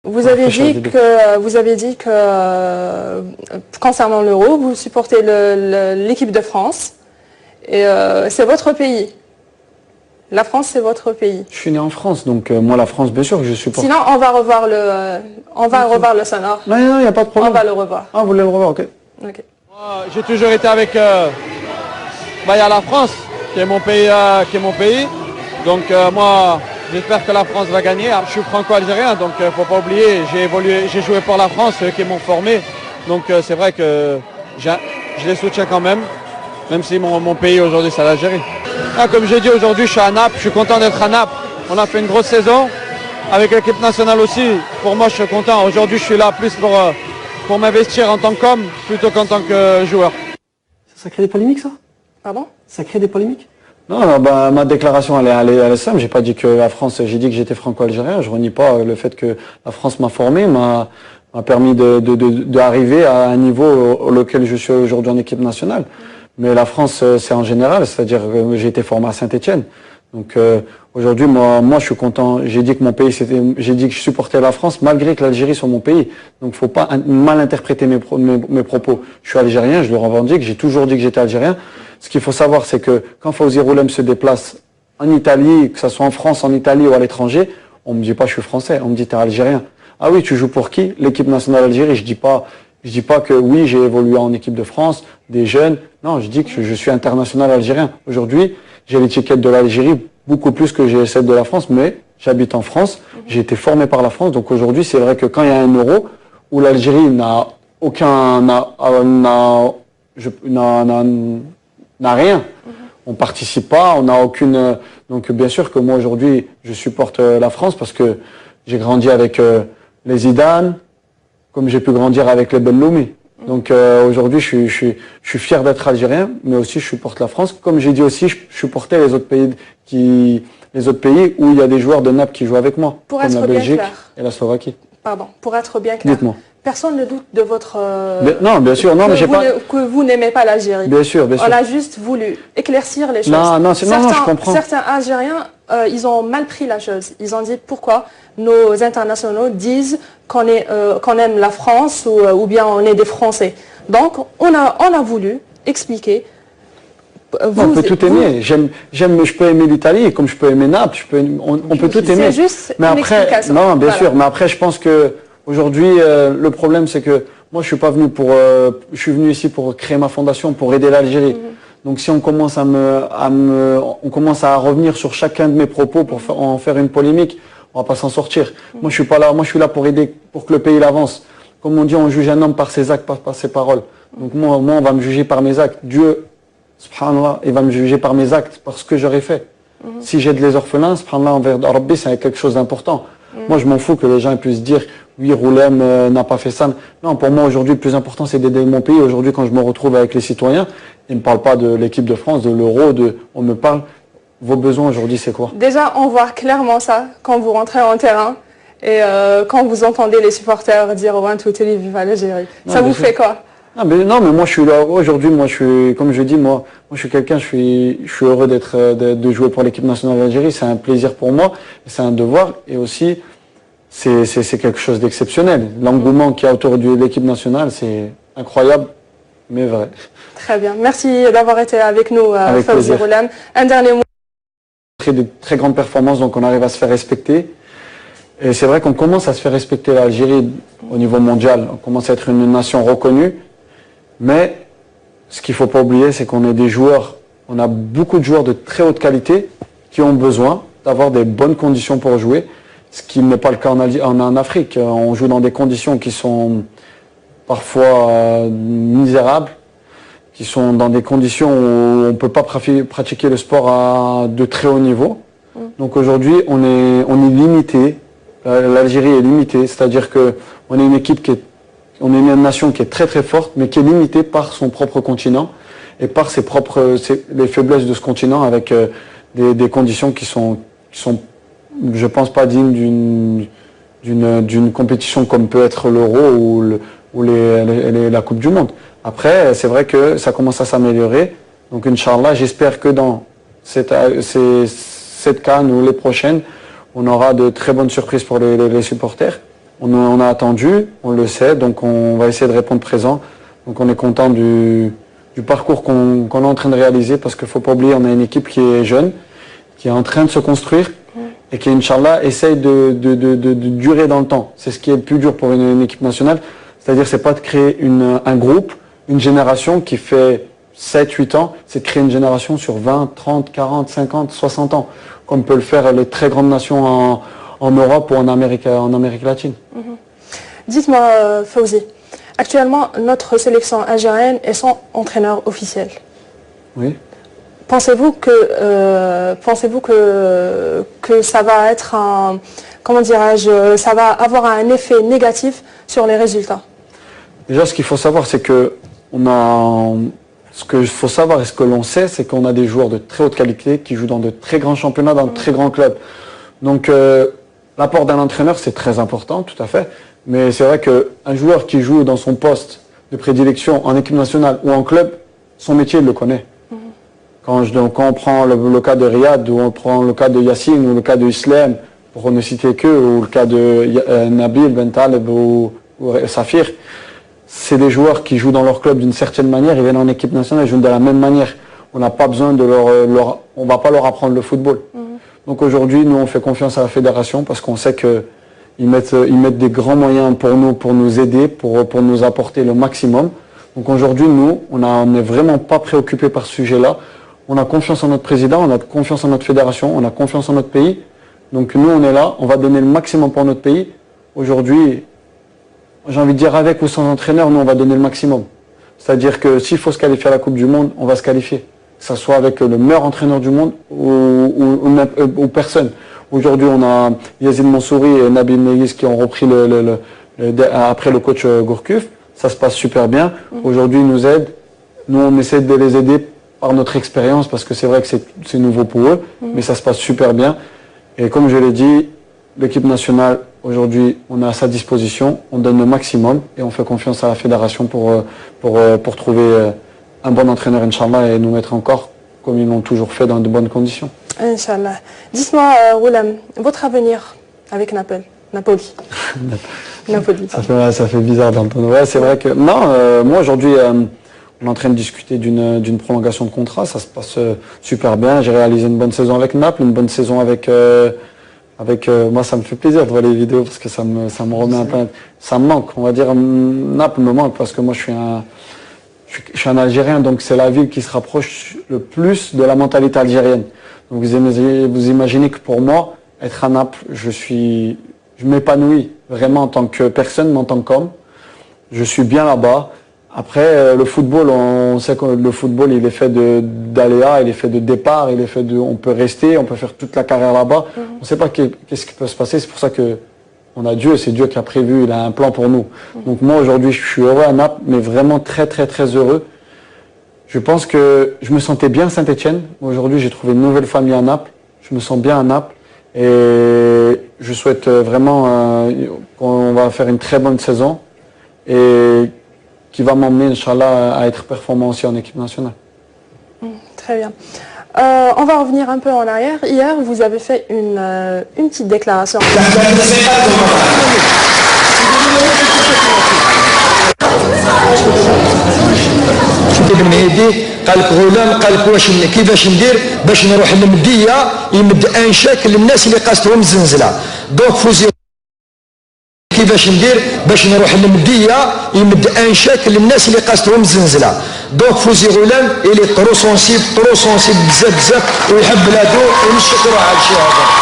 Vous avez dit que concernant l'euro, vous supportez l'équipe de France et c'est votre pays. La France, c'est votre pays. Je suis né en France, donc moi la France, bien sûr que je supporte. Sinon, on va revoir le sonore. Non, il n'y a pas de problème. On va le revoir. Ah, vous voulez le revoir, ok. Ok. J'ai toujours été avec il y a la France, qui est mon pays. Donc moi, j'espère que la France va gagner. Je suis franco-algérien, donc il ne faut pas oublier, j'ai joué pour la France, eux qui m'ont formé. Donc c'est vrai que je les soutiens quand même si mon pays aujourd'hui c'est l'Algérie. Comme j'ai dit aujourd'hui, je suis à Naples, je suis content d'être à Naples. On a fait une grosse saison, avec l'équipe nationale aussi. Pour moi, je suis content. Aujourd'hui, je suis là plus pour m'investir en tant qu'homme, plutôt qu'en tant que joueur. Ça crée des polémiques, ça? Pardon? Ça crée des polémiques? Non, bah, ma déclaration, elle est simple. J'ai pas dit que la France, j'ai dit que j'étais franco-algérien. Je renie pas le fait que la France m'a formé, m'a permis d'arriver à un niveau auquel je suis aujourd'hui en équipe nationale. Mais la France, c'est en général, c'est-à-dire que j'ai été formé à Saint-Étienne. Donc aujourd'hui, moi, je suis content. J'ai dit que mon pays, j'ai dit que je supportais la France, malgré que l'Algérie soit mon pays. Donc, faut pas mal interpréter mes propos. Je suis algérien, je le revendique. J'ai toujours dit que j'étais algérien. Ce qu'il faut savoir, c'est que quand Fawzi Roulem se déplace en Italie, que ce soit en France, en Italie ou à l'étranger, on me dit pas je suis français, on me dit t'es algérien. Ah oui, tu joues pour qui? L'équipe nationale d'Algérie. Je dis pas que oui, j'ai évolué en équipe de France, des jeunes. Non, je dis que je suis international algérien. Aujourd'hui, j'ai l'étiquette de l'Algérie beaucoup plus que j'ai celle de la France, mais j'habite en France, j'ai été formé par la France. Donc aujourd'hui, c'est vrai que quand il y a un euro où l'Algérie n'a rien, on participe pas, on n'a aucune. Donc bien sûr que moi aujourd'hui, je supporte la France parce que j'ai grandi avec les Zidane, comme j'ai pu grandir avec les Belloumi. Donc aujourd'hui, je suis fier d'être algérien, mais aussi je supporte la France. Comme j'ai dit aussi, je supportais les autres pays où il y a des joueurs de Naples qui jouent avec moi, comme la Belgique et la Slovaquie. Pardon, pour être bien clair. Dites-moi. Personne ne doute de votre... non, bien sûr, non, mais j'ai pas... Que vous n'aimez pas l'Algérie. Bien sûr, bien sûr. On a juste voulu éclaircir les choses. Non, je comprends. Certains Algériens, ils ont mal pris la chose. Ils ont dit pourquoi nos internationaux disent qu'on aime la France ou bien on est des Français. Donc, on a voulu expliquer... on peut tout aimer. Je peux aimer l'Italie comme je peux aimer Naples. On peut tout aimer. C'est juste mais une après, explication. non, bien sûr. Mais après, je pense que aujourd'hui, le problème, c'est que moi, je suis pas venu je suis venu ici pour créer ma fondation, pour aider l'Algérie. Donc, si on commence on commence à revenir sur chacun de mes propos pour en faire une polémique, on va pas s'en sortir. Moi, je suis pas là. Moi, je suis là pour aider, pour que le pays avance. Comme on dit, on juge un homme par ses actes, pas par ses paroles. Donc, moi, on va me juger par mes actes. Dieu, subhanallah, il va me juger par mes actes, par ce que j'aurais fait. Si j'aide les orphelins, subhanallah, envers Rabbi, c'est quelque chose d'important. Moi, je m'en fous que les gens puissent dire, oui, Roulem n'a pas fait ça. Non, pour moi, aujourd'hui, le plus important, c'est d'aider mon pays. Aujourd'hui, quand je me retrouve avec les citoyens, ils ne me parlent pas de l'équipe de France, de l'euro, on me parle, vos besoins aujourd'hui, c'est quoi? Déjà, on voit clairement ça quand vous rentrez en terrain et quand vous entendez les supporters dire « One, two, three, vive l'Algérie ». Ça vous fait quoi? Non, mais moi je suis là aujourd'hui. Moi, comme je dis, moi je suis quelqu'un. Je suis heureux de jouer pour l'équipe nationale d'Algérie. C'est un plaisir pour moi, c'est un devoir, et aussi c'est quelque chose d'exceptionnel. L'engouement qu'il y a autour de l'équipe nationale, c'est incroyable, mais vrai. Très bien. Merci d'avoir été avec nous, Fawzi Roulem. Un dernier mot. De très grandes performances, donc on arrive à se faire respecter. Et c'est vrai qu'on commence à se faire respecter l'Algérie au niveau mondial. On commence à être une nation reconnue. Mais ce qu'il ne faut pas oublier, c'est qu'on est des joueurs, on a beaucoup de joueurs de très haute qualité qui ont besoin d'avoir des bonnes conditions pour jouer, ce qui n'est pas le cas en Afrique. On joue dans des conditions qui sont parfois misérables, qui sont dans des conditions où on ne peut pas pratiquer le sport de très haut niveau. Donc aujourd'hui, on est limité, l'Algérie est limitée, c'est-à-dire qu'on est une équipe on est une nation qui est très très forte, mais qui est limitée par son propre continent et par les faiblesses de ce continent, avec des conditions qui sont, je pense, pas dignes d'une compétition comme peut être l'Euro ou la Coupe du Monde. Après, c'est vrai que ça commence à s'améliorer. Donc, Inch'Allah, j'espère que dans cette CAN ou les prochaines, on aura de très bonnes surprises pour les supporters. On a attendu, on le sait, donc on va essayer de répondre présent. Donc on est content du parcours qu'on est en train de réaliser, parce qu'il ne faut pas oublier, on a une équipe qui est jeune, qui est en train de se construire et qui, Inch'Allah, essaye de durer dans le temps. C'est ce qui est le plus dur pour une équipe nationale, c'est-à-dire c'est pas de créer un groupe, une génération qui fait 7, 8 ans, c'est de créer une génération sur 20, 30, 40, 50, 60 ans, comme peuvent le faire les très grandes nations en Europe ou en Amérique latine. Dites-moi, Fawzi, actuellement, notre sélection algérienne est sans entraîneur officiel. Oui. Pensez-vous que ça va être ça va avoir un effet négatif sur les résultats? Déjà, ce qu'il faut savoir, c'est que ce qu'il faut savoir et ce que l'on sait, c'est qu'on a des joueurs de très haute qualité qui jouent dans de très grands championnats, dans de très grands clubs. Donc, l'apport d'un entraîneur, c'est très important, tout à fait. Mais c'est vrai qu'un joueur qui joue dans son poste de prédilection en équipe nationale ou en club, son métier, il le connaît. Quand on prend le cas de Riyad, ou on prend le cas de Yassine, ou le cas de Islam, pour ne citer que, ou le cas de Nabil, Ben Taleb ou Safir, c'est des joueurs qui jouent dans leur club d'une certaine manière, ils viennent en équipe nationale, ils jouent de la même manière. On n'a pas besoin de on va pas leur apprendre le football. Donc aujourd'hui, nous, on fait confiance à la fédération, parce qu'on sait qu'ils mettent des grands moyens pour nous aider, pour nous apporter le maximum. Donc aujourd'hui, nous, on n'est vraiment pas préoccupés par ce sujet-là. On a confiance en notre président, on a confiance en notre fédération, on a confiance en notre pays. Donc nous, on est là, on va donner le maximum pour notre pays. Aujourd'hui, j'ai envie de dire, avec ou sans entraîneur, nous, on va donner le maximum. C'est-à-dire que s'il faut se qualifier à la Coupe du Monde, on va se qualifier. Que ce soit avec le meilleur entraîneur du monde ou personne. Aujourd'hui, on a Yazid Mansouri et Nabil Neguis qui ont repris après le coach Gourcuff. Ça se passe super bien. Aujourd'hui, ils nous aident. Nous, on essaie de les aider par notre expérience, parce que c'est vrai que c'est nouveau pour eux, mais ça se passe super bien. Et comme je l'ai dit, l'équipe nationale, aujourd'hui, on est à sa disposition, on donne le maximum et on fait confiance à la fédération pour trouver un bon entraîneur, Inch'Allah, et nous mettre encore, comme ils l'ont toujours fait, dans de bonnes conditions. Inch'Allah. Dites-moi, Roulam, votre avenir avec Napoli. Napoli. Ça fait bizarre d'entendre. Ouais, c'est vrai que... Non, moi aujourd'hui, on est en train de discuter d'une prolongation de contrat. Ça se passe super bien. J'ai réalisé une bonne saison avec Naples, une bonne saison avec moi, ça me fait plaisir de voir les vidéos, parce que ça me remet un peu... Ça me manque, on va dire. Naples me manque, parce que moi, je suis un Algérien, donc c'est la ville qui se rapproche le plus de la mentalité algérienne. Donc vous imaginez que pour moi, être à Naples, je m'épanouis vraiment en tant que personne, mais en tant qu'homme. Je suis bien là-bas. Après, le football, on sait que le football, il est fait d'aléas, il est fait de départ, on peut rester, on peut faire toute la carrière là-bas. On ne sait pas qu'est-ce qui peut se passer. C'est pour ça que on a Dieu, c'est Dieu qui a prévu, il a un plan pour nous. Donc moi, aujourd'hui, je suis heureux à Naples, mais vraiment très, très, très heureux. Je pense que je me sentais bien à Saint-Etienne. Aujourd'hui, j'ai trouvé une nouvelle famille à Naples. Je me sens bien à Naples. Et je souhaite vraiment qu'on va faire une très bonne saison et qui va m'emmener, Inch'Allah, à être performant aussi en équipe nationale. Très bien. On va revenir un peu en arrière. Hier, vous avez fait une petite déclaration. ابن مهدي قال لك غلام، قال لك واش كيفاش ندير باش نروح للمديه يمد انشاك للناس اللي قاستهم الزنزله. دونك فوزي كيفاش ندير باش نروح للمديه يمد انشاك للناس اللي قاستهم الزنزله. دونك فوزي غلام اللي طرو سونسيب بزاف بزاف ويحب بلادو ونشكروه على الشيء هذا.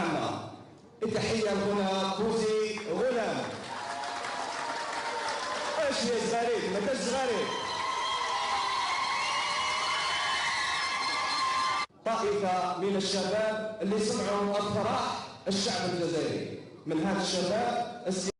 العامة. التحية هنا فوزي غلام. ايش يا صغاريك ما كاش صغاريك. طائفة من الشباب اللي سمعوا أفراح الشعب الجزائري. من هذا الشباب